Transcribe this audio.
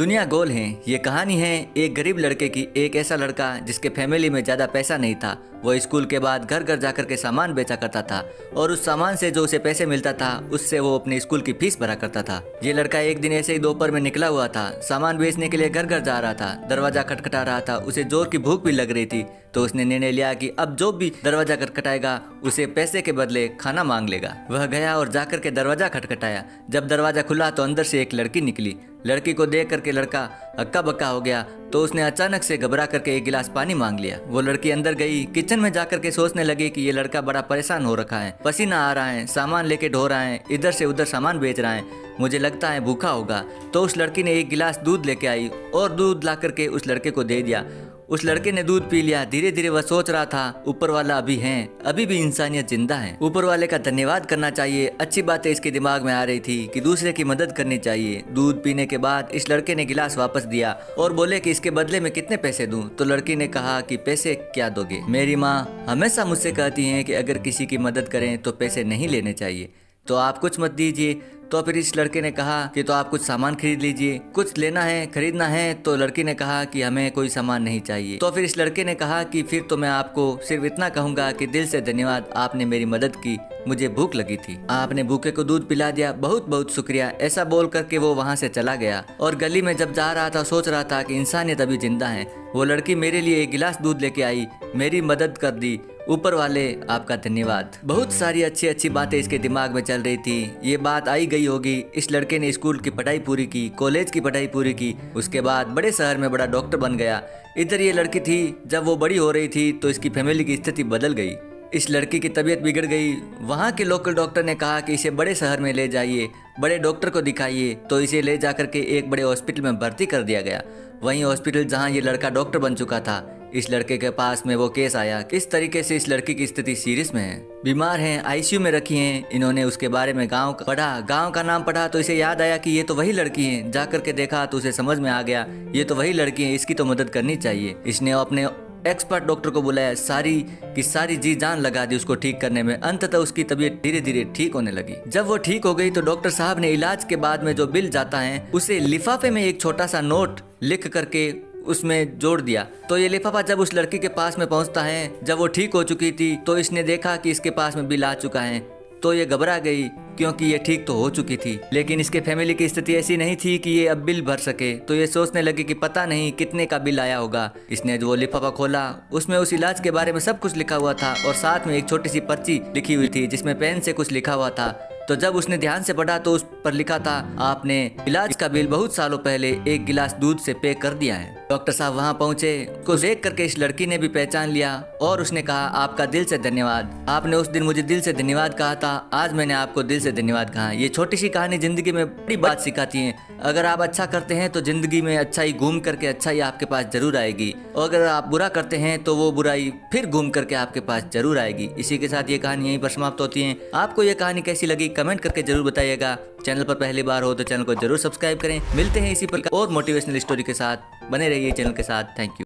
दुनिया गोल है। ये कहानी है एक गरीब लड़के की। एक ऐसा लड़का जिसके फैमिली में ज़्यादा पैसा नहीं था। वो स्कूल के बाद घर घर जाकर के सामान बेचा करता था और उस सामान से जो उसे पैसे मिलता था उससे वो अपने स्कूल की फीस भरा करता था। ये लड़का एक दिन ऐसे ही दोपहर में निकला हुआ था, सामान बेचने के लिए घर घर जा रहा था। दरवाजा खटखटा रहा था, उसे जोर की भूख भी लग रही थी, तो उसने निर्णय लिया कि अब जो भी दरवाजा खटखटाएगा उसे पैसे के बदले खाना मांग लेगा। वह गया और जाकर के दरवाजा खटखटाया। जब दरवाजा खुला तो अंदर से एक लड़की निकली। लड़की को देख करके लड़का हक्का बक्का हो गया, तो उसने अचानक से घबरा करके एक गिलास पानी मांग लिया। वो लड़की अंदर गई, किचन में जाकर के सोचने लगी कि ये लड़का बड़ा परेशान हो रखा है, पसीना आ रहा है, सामान लेके ढो रहा है, इधर से उधर सामान बेच रहा है, मुझे लगता है भूखा होगा। तो उस लड़की ने एक गिलास दूध लेके आई और दूध ला करके उस लड़के को दे दिया। उस लड़के ने दूध पी लिया। धीरे धीरे वह सोच रहा था ऊपर वाला अभी है, अभी भी इंसानियत जिंदा है, ऊपर वाले का धन्यवाद करना चाहिए। अच्छी बातें इसके दिमाग में आ रही थी कि दूसरे की मदद करनी चाहिए। दूध पीने के बाद इस लड़के ने गिलास वापस दिया और बोले कि इसके बदले में कितने पैसे दूं। तो लड़की ने कहा कि पैसे क्या दोगे, मेरी माँ हमेशा मुझसे कहती हैं कि अगर किसी की मदद करें तो पैसे नहीं लेने चाहिए, तो आप कुछ मत दीजिए। तो फिर इस लड़के ने कहा कि तो आप कुछ सामान खरीद लीजिए, कुछ लेना है खरीदना है। तो लड़की ने कहा कि हमें कोई सामान नहीं चाहिए। तो फिर इस लड़के ने कहा कि फिर तो मैं आपको सिर्फ इतना कहूंगा कि दिल से धन्यवाद, आपने मेरी मदद की, मुझे भूख लगी थी, आपने भूखे को दूध पिला दिया, बहुत बहुत शुक्रिया। ऐसा बोल करके वो वहाँ से चला गया और गली में जब जा रहा था सोच रहा था कि इंसानियत अभी जिंदा है। वो लड़की मेरे लिए एक गिलास दूध लेके आई, मेरी मदद कर दी, ऊपर वाले आपका धन्यवाद। बहुत सारी अच्छी अच्छी बातें इसके दिमाग में चल रही थी। ये बात आई गई होगी। इस लड़के ने स्कूल की पढ़ाई पूरी की, कॉलेज की पढ़ाई पूरी की, उसके बाद बड़े शहर में बड़ा डॉक्टर बन गया। इधर ये लड़की थी, जब वो बड़ी हो रही थी तो इसकी फैमिली की स्थिति बदल गई। इस लड़की की तबीयत बिगड़ गई। वहाँ के लोकल डॉक्टर ने कहा कि इसे बड़े शहर में ले जाइए, बड़े डॉक्टर को दिखाइए। तो इसे ले जाकर के एक बड़े हॉस्पिटल में भर्ती कर दिया गया। वहीं हॉस्पिटल जहाँ ये लड़का डॉक्टर बन चुका था, इस लड़के के पास में वो केस आया। किस तरीके से इस लड़की की स्थिति सीरियस में है, बीमार है, आईसीयू में रखी हैं। इन्होंने उसके बारे में गांव का नाम पढ़ा तो इसे याद आया कि ये तो वही लड़की है। जा करके देखा तो उसे समझ में आ गया ये तो वही लड़की है, इसकी तो मदद करनी चाहिए। इसने अपने एक्सपर्ट डॉक्टर को बुलाया, सारी की सारी जी जान लगा दी उसको ठीक करने में। अंततः उसकी तबीयत धीरे धीरे ठीक होने लगी। जब वो ठीक हो गई तो डॉक्टर साहब ने इलाज के बाद में जो बिल जाता है उसे लिफाफे में एक छोटा सा नोट लिख करके उसमें जोड़ दिया। तो ये लिफाफा जब उस लड़की के पास में पहुंचता है, जब वो ठीक हो चुकी थी, तो इसने देखा कि इसके पास में बिल आ चुका है। तो ये घबरा गई क्योंकि ये ठीक तो हो चुकी थी, लेकिन इसके फैमिली की स्थिति ऐसी नहीं थी कि ये अब बिल भर सके। तो ये सोचने लगी कि पता नहीं कितने का बिल आया होगा। इसने जो लिफाफा खोला उसमें उस इलाज के बारे में सब कुछ लिखा हुआ था और साथ में एक छोटी सी पर्ची लिखी हुई थी जिसमें पेन से कुछ लिखा हुआ था। तो जब उसने ध्यान से पढ़ा तो उस पर लिखा था, आपने इलाज का बिल बहुत सालों पहले एक गिलास दूध से पे कर दिया है। डॉक्टर साहब वहाँ पहुँचे, को देख करके इस लड़की ने भी पहचान लिया और उसने कहा, आपका दिल से धन्यवाद, आपने उस दिन मुझे दिल से धन्यवाद कहा था, आज मैंने आपको दिल से धन्यवाद कहा। ये छोटी सी कहानी जिंदगी में बड़ी बात सिखाती है। अगर आप अच्छा करते हैं तो जिंदगी में अच्छाई घूम करके अच्छाई आपके पास जरूर आएगी, और अगर आप बुरा करते हैं तो वो बुराई फिर घूम करके आपके पास जरूर आएगी। इसी के साथ ये कहानी यहीं पर समाप्त होती है। आपको ये कहानी कैसी लगी कमेंट करके जरूर बताइएगा। चैनल पर पहली बार हो तो चैनल को जरूर सब्सक्राइब करें। मिलते हैं इसी प्रकार और मोटिवेशनल स्टोरी के साथ, बने रहिए चैनल के साथ। Thank you.